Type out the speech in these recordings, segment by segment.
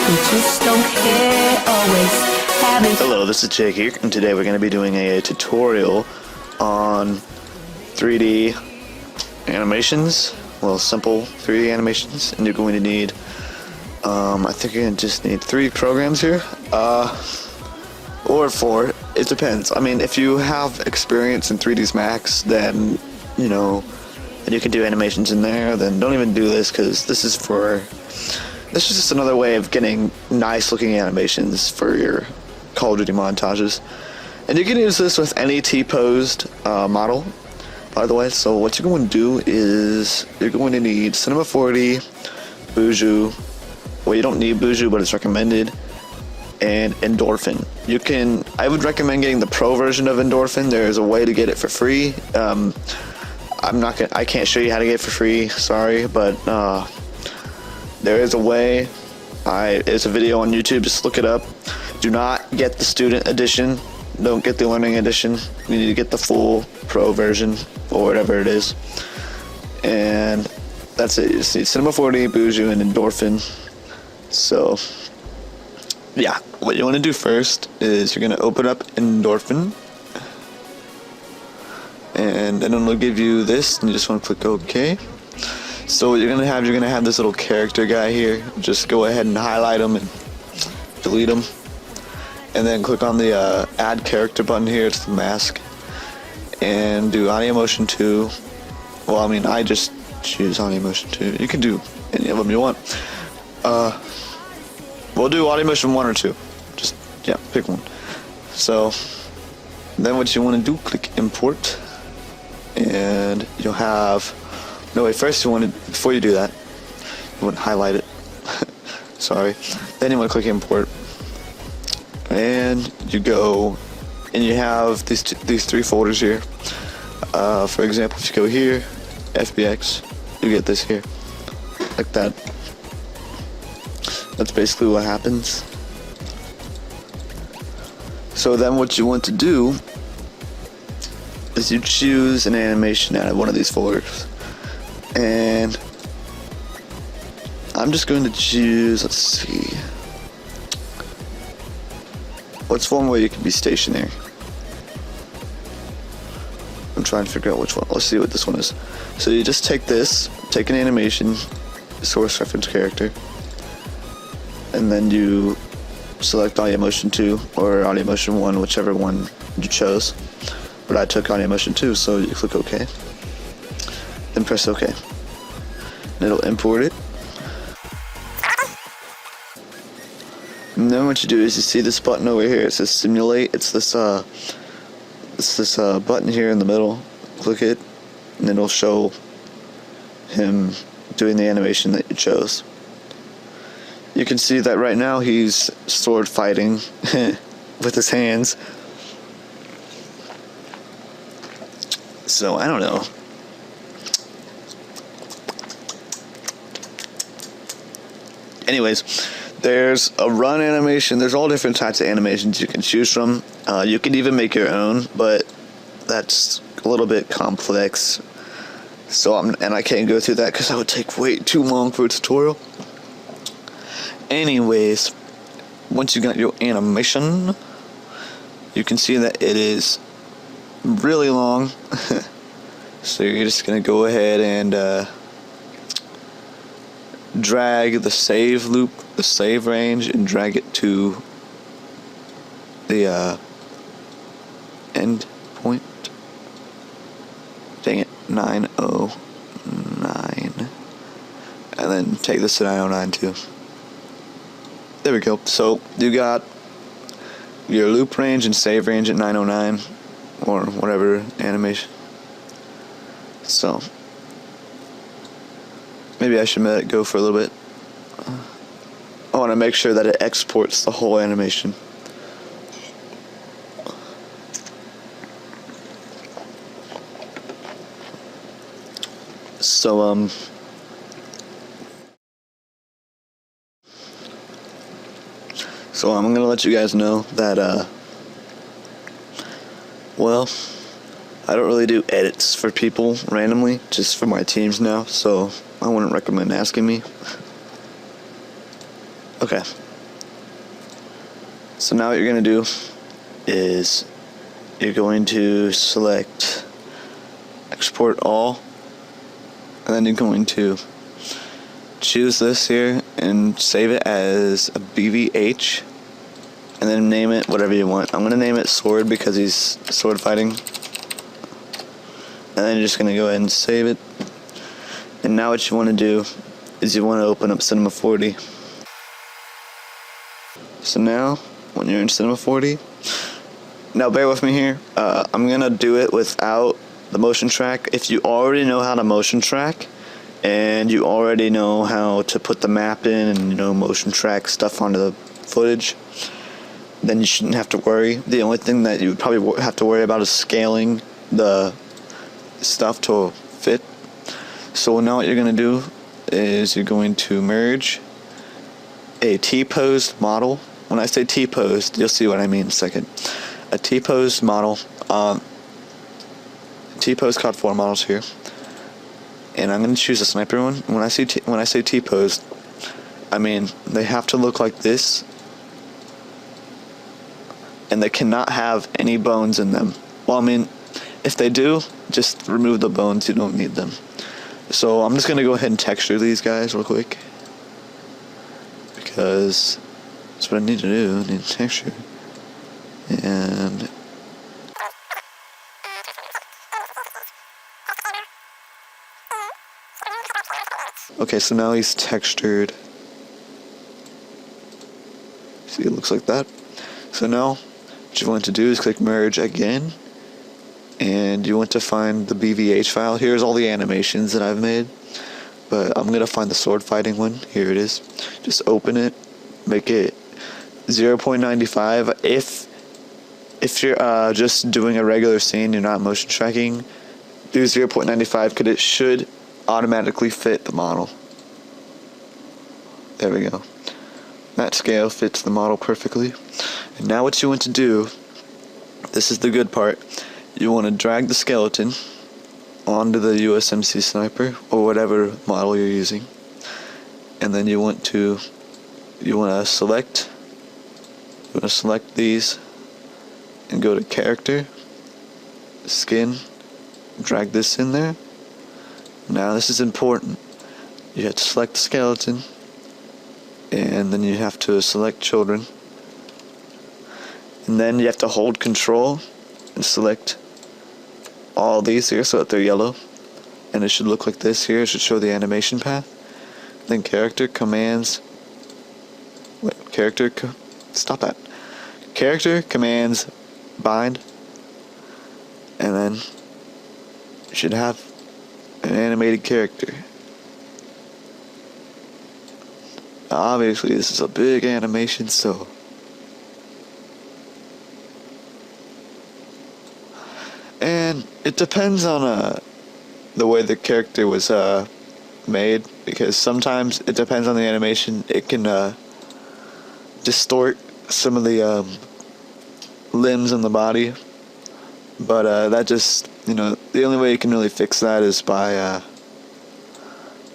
who just don't care, always having. Hello, this is Jake here, and today we're going to be doing a tutorial on 3D animations, well, simple 3D animations, and you're going to need, I think you're going to just need 3 programs here, or 4, it depends. I mean, if you have experience in 3ds Max, then, you know, and you can do animations in there, then don't even do this, because this is just another way of getting nice looking animations for your Call of Duty montages. And you can use this with any T-posed model, by the way. So what you're going to do is you're going to need Cinema 4D, Boujou. Well, you don't need Boujou, but it's recommended, and Endorphin. I would recommend getting the pro version of Endorphin. There's a way to get it for free. I can't show you how to get it for free, sorry, but there is a way. It's a video on YouTube, just look it up. Do not get the student edition. Don't get the learning edition. You need to get the full pro version, or whatever it is. And that's it. You just need Cinema 4D, Boujou, and Endorphin. So, yeah. What you want to do first is you're going to open up Endorphin. And then it'll give you this, and you just want to click OK. So what you're gonna have this little character guy here. Just go ahead and highlight him and delete him, and then click on the add character button here. It's the mask, and do audio motion 2. Well, I mean, I just choose audio motion 2. You can do any of them you want. We'll do audio motion 1 or 2. Just pick one. So then what you want to do, click import, and you'll have. No, wait, first before you do that, you want to highlight it. Sorry. Then you want to click import. And you go, and you have these 3 folders here. For example, if you go here, FBX, you get this here. Like that. That's basically what happens. So then what you want to do is you choose an animation out of one of these folders. And I'm just going to choose, let's see, what's one way you can be stationary? I'm trying to figure out which one. Let's see what this one is. So you just take an animation, source reference character, and then you select audio motion 2 or audio motion 1, whichever one you chose. But I took audio motion 2, so you click OK. Then press OK. And it'll import it. And then what you do is you see this button over here. It says simulate. It's this button here in the middle. Click it, and it'll show him doing the animation that you chose. You can see that right now he's sword fighting with his hands. So I don't know. Anyways, there's a run animation. There's all different types of animations you can choose from. You can even make your own, but that's a little bit complex. So I can't go through that because that would take way too long for a tutorial. Anyways, once you got your animation, you can see that it is really long. So you're just gonna go ahead and drag the save loop, the save range, and drag it to the end point. Dang it, 909. And then take this to 909 too. There we go. So you got your loop range and save range at 909 or whatever animation. So maybe I should let it go for a little bit. I want to make sure that it exports the whole animation. So I'm gonna let you guys know that well, I don't really do edits for people randomly, just for my teams now, so I wouldn't recommend asking me. Okay, So now what you're going to do is you're going to select export all, and then you're going to choose this here and save it as a BVH, and then name it whatever you want. I'm going to name it Sword because he's sword fighting. And then you're just going to go ahead and save it. And now what you want to do is you want to open up Cinema 4D. So now, when you're in Cinema 4D, now bear with me here. I'm going to do it without the motion track. If you already know how to motion track, and you already know how to put the map in and, you know, motion track stuff onto the footage, then you shouldn't have to worry. The only thing that you would probably have to worry about is scaling the stuff to fit. So now what you're going to do is you're going to merge a T-posed model. When I say T-posed, you'll see what I mean in a second. A T-posed model, T-posed COD 4 models here, and I'm going to choose a sniper one. When I say T-posed, I mean they have to look like this, and they cannot have any bones in them. Well, I mean, if they do, just remove the bones. You don't need them. So I'm just going to go ahead and texture these guys real quick, because that's what I need to do. I need to texture. And okay, so now he's textured. See, it looks like that. So now what you want to do is click merge again, and you want to find the BVH file. Here's all the animations that I've made, but I'm gonna find the sword fighting one. Here it is. Just open it, make it 0.95. If you're just doing a regular scene, you're not motion tracking, do 0.95 because it should automatically fit the model. There we go. That scale fits the model perfectly. And now what you want to do, this is the good part, you want to drag the skeleton onto the USMC sniper or whatever model you're using, and then you want to select these and go to character, skin, drag this in there. Now this is important. You have to select the skeleton, and then you have to select children, and then you have to hold control and select all these here so that they're yellow, and it should look like this here. It should show the animation path. Then character commands character commands bind, and then you should have an animated character. Obviously this is a big animation, so and it depends on the way the character was made, because sometimes it depends on the animation. It can distort some of the limbs in the body, but that just, you know, the only way you can really fix that is by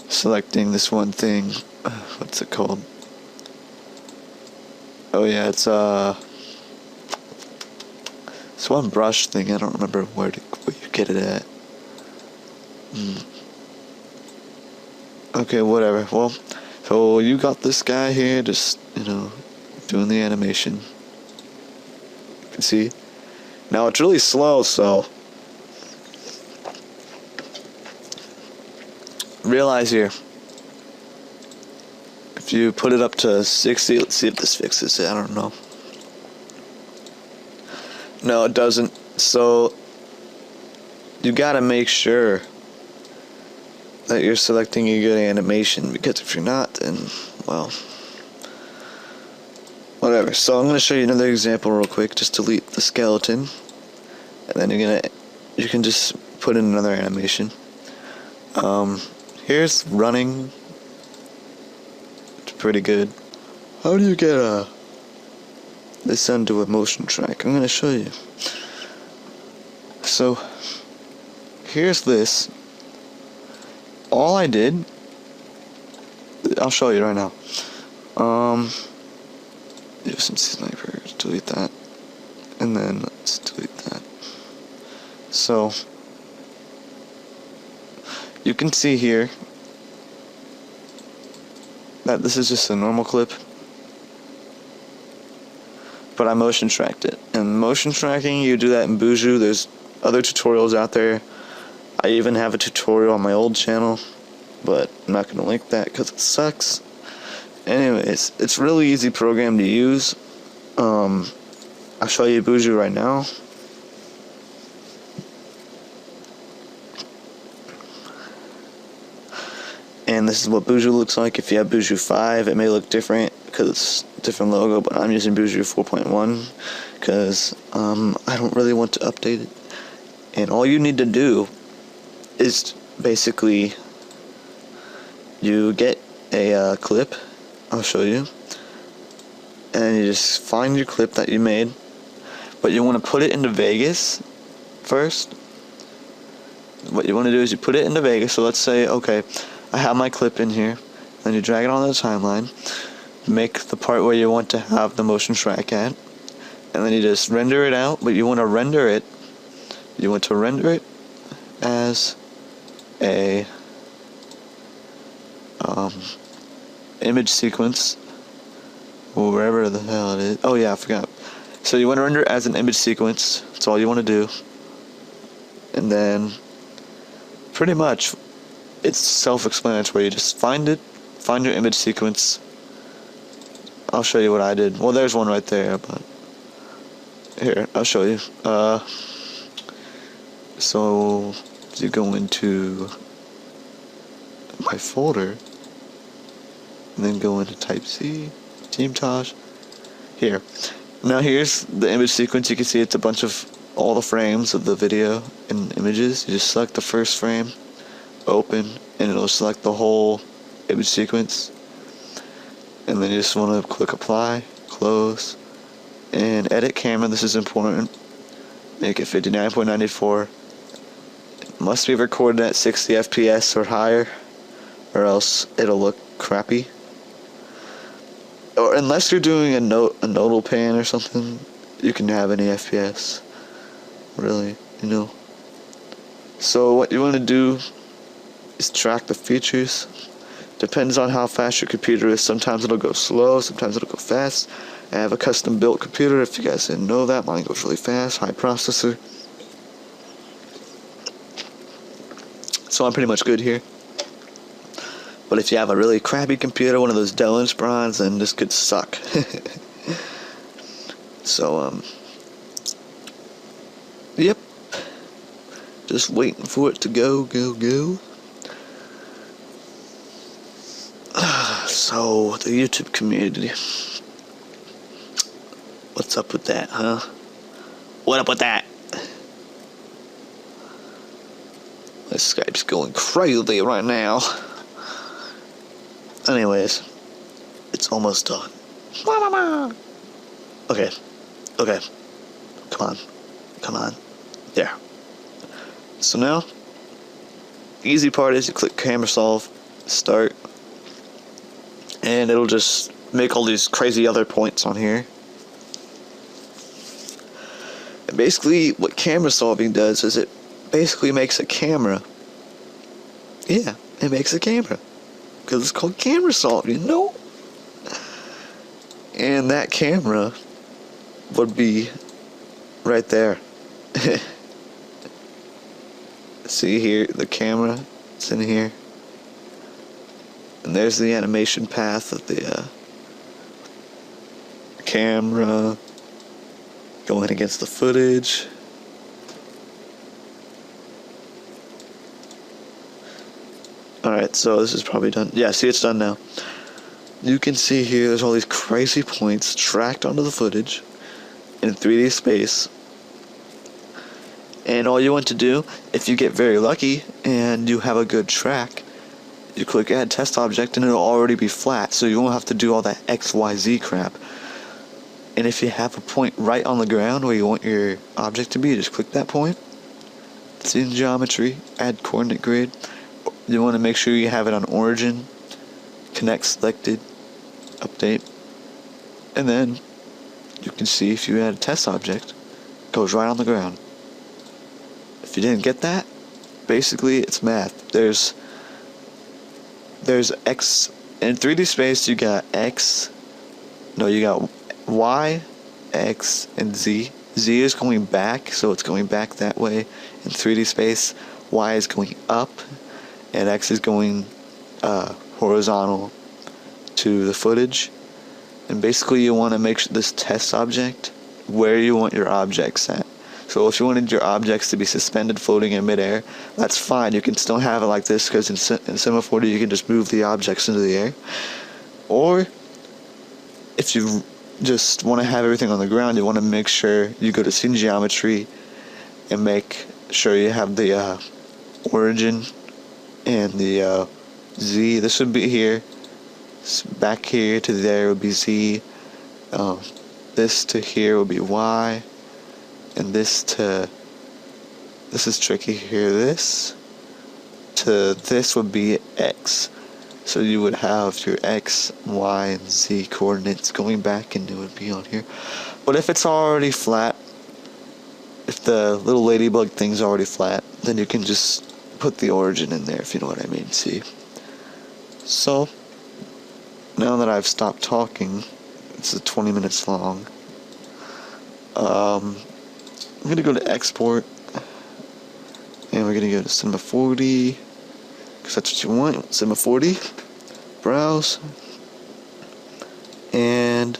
selecting this one thing. What's it called? Oh yeah, it's one brush thing. I don't remember where you get it at. Okay, whatever. Well, so you got this guy here, just, you know, doing the animation. You can see. Now it's really slow, so realize here, if you put it up to 60, let's see if this fixes it. I don't know. No, it doesn't. So you gotta make sure that you're selecting a good animation, because if you're not, then, well, whatever. So I'm gonna show you another example real quick. Just delete the skeleton, and then you can just put in another animation. Here's running. It's pretty good. How do you get this onto a motion track? I'm gonna show you. So here's this. All I did, I'll show you right now. Some snipers. delete that. And then let's delete that. So you can see here that this is just a normal clip, but I motion tracked it. And motion tracking, you do that in Boujou. There's other tutorials out there. I even have a tutorial on my old channel, but I'm not going to link that because it sucks. Anyways, it's a really easy program to use. I'll show you Boujou right now. And this is what Boujou looks like. If you have Boujou 5, it may look different because it's a different logo, but I'm using Boujou 4.1 because I don't really want to update it. And all you need to do is basically you get a clip. I'll show you. And you just find your clip that you made, but you want to put it into Vegas first. What you want to do is you put it into Vegas. So let's say, okay, I have my clip in here. Then you drag it on the timeline, make the part where you want to have the motion track at, and then you just render it out. But you want to render it. You want to render it as a image sequence, or wherever the hell it is. Oh yeah, I forgot. So you want to render it as an image sequence. That's all you want to do. And then pretty much it's self-explanatory. You just find your image sequence. I'll show you what I did. Well, there's one right there, but here, I'll show you. So you go into my folder and then go into type C, Montages. Here. Now here's the image sequence. You can see it's a bunch of all the frames of the video and images. You just select the first frame, open, and it'll select the whole image sequence. And then you just want to click apply, close, and edit camera. This is important. Make it 59.94. It must be recorded at 60 FPS or higher, or else it'll look crappy. Or unless you're doing a nodal pan or something, you can have any FPS. Really, you know. So what you want to do is track the features. Depends on how fast your computer is. Sometimes it'll go slow, sometimes it'll go fast. I have a custom built computer, if you guys didn't know that. Mine goes really fast, high processor. So I'm pretty much good here. But if you have a really crappy computer, one of those Dell Inspirons, then this could suck. So, yep. Just waiting for it to go. So, the YouTube community. What's up with that, huh? What up with that? My Skype's going crazy right now. Anyways, it's almost done. Okay. Come on. There. So now, the easy part is you click camera solve, start, and it'll just make all these crazy other points on here. And basically, what camera solving does is it basically makes a camera. Yeah, it makes a camera. Because it's called camera solve, you know? And that camera would be right there. See here, the camera, it's in here. And there's the animation path of the camera going against the footage. Alright, so this is probably done. Yeah, see, it's done now. You can see here there's all these crazy points tracked onto the footage in 3D space. And all you want to do, if you get very lucky and you have a good track, you click add test object and it'll already be flat, so you won't have to do all that XYZ crap. And if you have a point right on the ground where you want your object to be, just click that point. It's in geometry, add coordinate grid. You want to make sure you have it on origin, connect selected, update, and then you can see if you had a test object, it goes right on the ground. If you didn't get that, basically it's math. There's X in 3D space. You got you got Y, X, and Z. Z is going back, so it's going back that way. In 3D space, Y is going up, and X is going horizontal to the footage. And basically you want to make this test object where you want your objects at. So if you wanted your objects to be suspended floating in midair, that's fine. You can still have it like this, because in Cinema 4D you can just move the objects into the air. Or if you just want to have everything on the ground, you want to make sure you go to scene geometry and make sure you have the origin and the Z. This would be here. Back here to there would be Z. This to here would be Y. And this is tricky here. This to this would be X. So you would have your X, Y, and Z coordinates going back, and it would be on here. But if it's already flat, if the little ladybug thing's already flat, then you can just put the origin in there, if you know what I mean. See? So now that I've stopped talking, it's 20 minutes long. I'm gonna go to export, and we're gonna go to Cinema 4D, because that's what you want. Cinema 4D, browse, and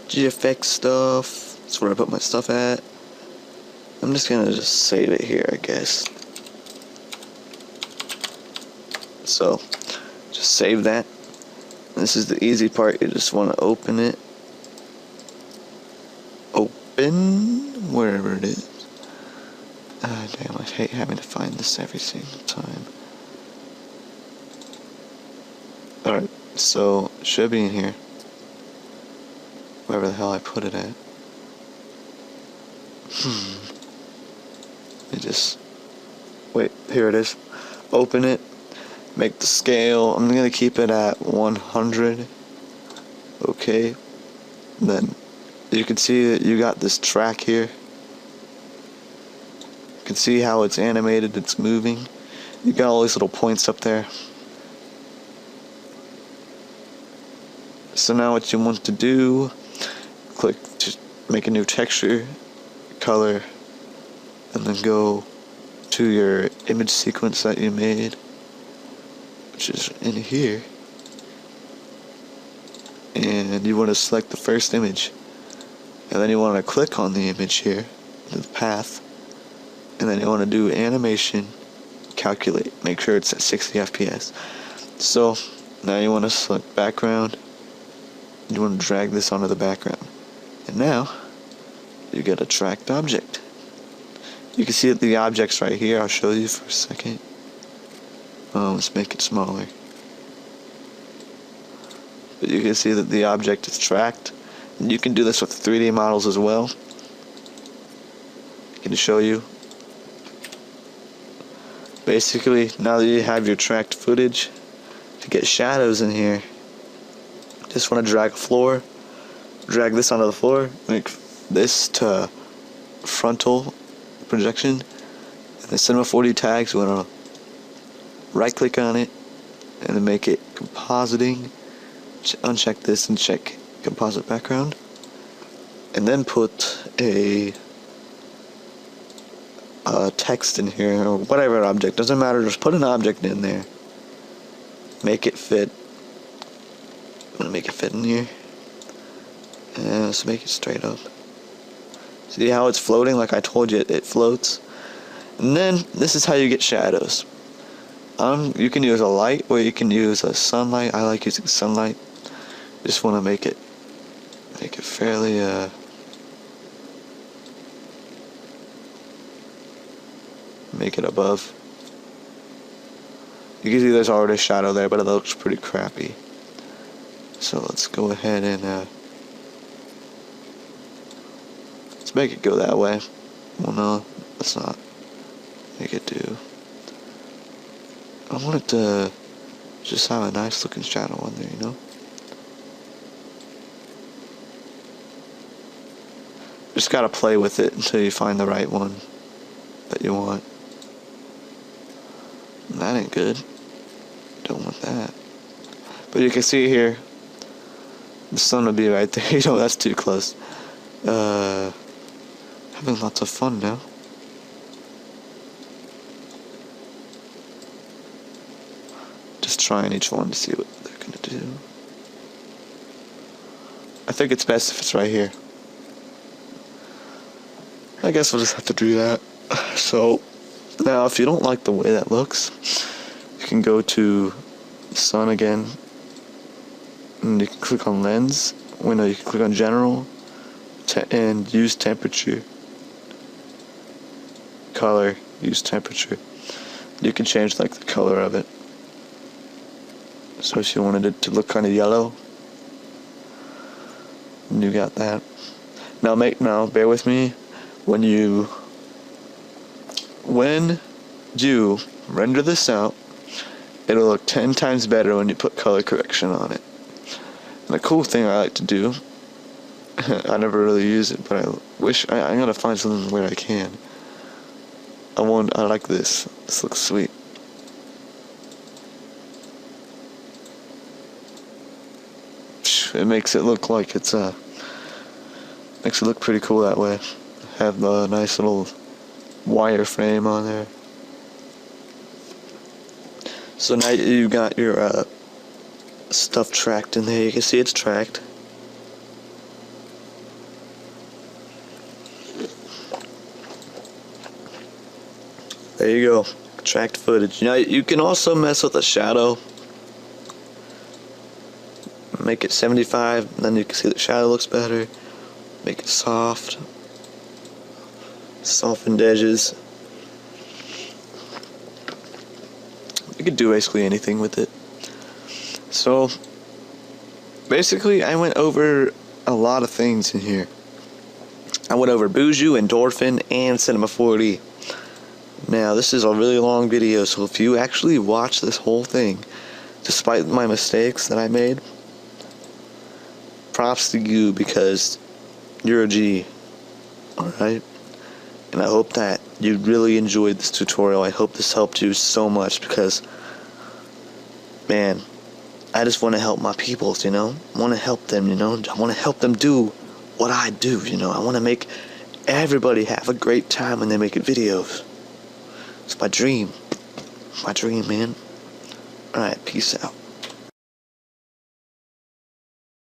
GFX stuff. That's where I put my stuff at. I'm just gonna save it here, I guess. So just save that. This is the easy part. You just want to open it. Open wherever it is. Damn, I hate having to find this every single time. Alright, so it should be in here. Wherever the hell I put it at. Wait, here it is. Open it. Make the scale. I'm gonna keep it at 100. Okay. Then you can see that you got this track here. You can see how it's animated, it's moving. You got all these little points up there. So now what you want to do, click to make a new texture, color, and then go to your image sequence that you made, which is in here. And you want to select the first image. And then you want to click on the image here, the path. And then you want to do animation, calculate, make sure it's at 60 FPS. So now you want to select background. You want to drag this onto the background. And now you get a tracked object. You can see that the object's right here. I'll show you for a second. Let's make it smaller. But you can see that the object is tracked. And you can do this with 3D models as well. I can show you. Basically, now that you have your tracked footage, to get shadows in here, just want to drag a floor, drag this onto the floor, make this to frontal projection, and the Cinema 4D tags, you want to right click on it and then make it compositing, uncheck this and check composite background, and then put a text in here or whatever object, doesn't matter, just put an object in there, make it fit. I'm gonna make it fit in here, and let's make it straight up. See how it's floating? Like I told you, it floats. And then this is how you get shadows. You can use a light or you can use a sunlight. I like using sunlight. Just want to make it fairly make it above. You can see there's already a shadow there, but it looks pretty crappy. So let's go ahead and let's make it go that way. Well, no, let's not make it do. I want it to just have a nice looking shadow on there, you know? just gotta play with it until you find the right one that you want. That ain't good. Don't want that. But you can see here, the sun will be right there. You know, that's too close. Having lots of fun now. Just trying each one to see what they're gonna do. I think it's best if it's right here. I guess we'll just have to do that. So, now if you don't like the way that looks, you can go to sun again, and you can click on lens. You can click on general, and use temperature. Color, use temperature. You can change like the color of it. So if you wanted it to look kind of yellow, and you got that. Now bear with me. When you render this out, it'll look 10 times better when you put color correction on it. And the cool thing I like to do, I never really use it, but I'm gonna find something where I can. I like this. This looks sweet. It makes it look like makes it look pretty cool that way. Have the nice little wireframe on there. So now you got your stuff tracked in there. You can see it's tracked. There you go, tracked footage. Now you can also mess with the shadow. Make it 75, and then you can see the shadow looks better. Make it soft. Softened edges. You could do basically anything with it. So, basically I went over a lot of things in here. I went over Boujou, Endorphin, and Cinema 4D. Now, this is a really long video, so if you actually watch this whole thing, despite my mistakes that I made, props to you, because you're a G. Alright? And I hope that you really enjoyed this tutorial. I hope this helped you so much, because, man, I just want to help my peoples, you know? I want to help them, you know? I want to help them do what I do, you know? I want to make everybody have a great time when they make videos. It's my dream. My dream, man. Alright, peace out.